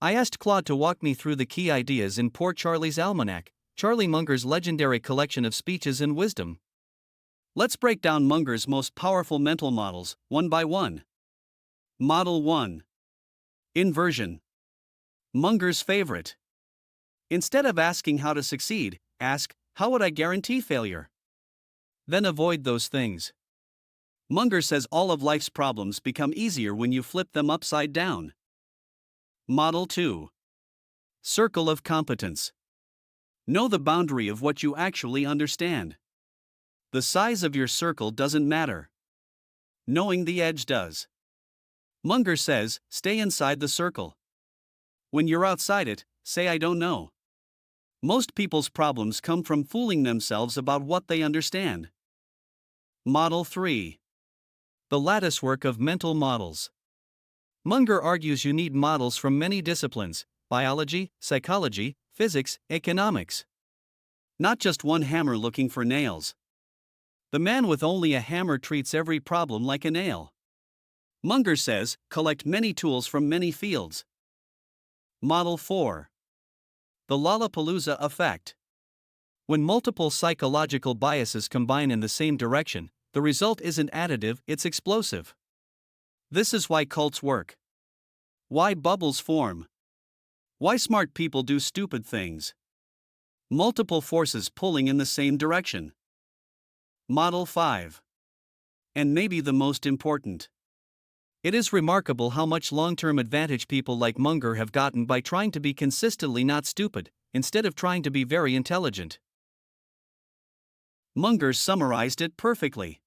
I asked Claude to walk me through the key ideas in Poor Charlie's Almanack, Charlie Munger's legendary collection of speeches and wisdom. Let's break down Munger's most powerful mental models, one by one. Model 1. Inversion. Munger's favorite. Instead of asking how to succeed, ask, how would I guarantee failure? Then avoid those things. Munger says all of life's problems become easier when you flip them upside down. Model 2. Circle of competence. Know the boundary of what you actually understand. The size of your circle doesn't matter. Knowing the edge does. Munger says, stay inside the circle. When you're outside it, say I don't know. Most people's problems come from fooling themselves about what they understand. Model 3. The latticework of mental models. Munger argues you need models from many disciplines: biology, psychology, physics, economics. Not just one hammer looking for nails. The man with only a hammer treats every problem like a nail. Munger says, collect many tools from many fields. Model 4. The Lollapalooza Effect. When multiple psychological biases combine in the same direction, the result isn't additive, it's explosive. This is why cults work. Why bubbles form. Why smart people do stupid things. Multiple forces pulling in the same direction. Model 5. And maybe the most important. It is remarkable how much long-term advantage people like Munger have gotten by trying to be consistently not stupid, instead of trying to be very intelligent. Munger summarized it perfectly.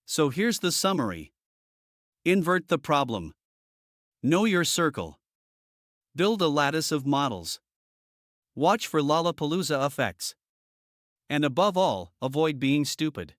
So here's the summary. Invert the problem. Know your circle. Build a lattice of models. Watch for Lollapalooza effects. And above all, avoid being stupid.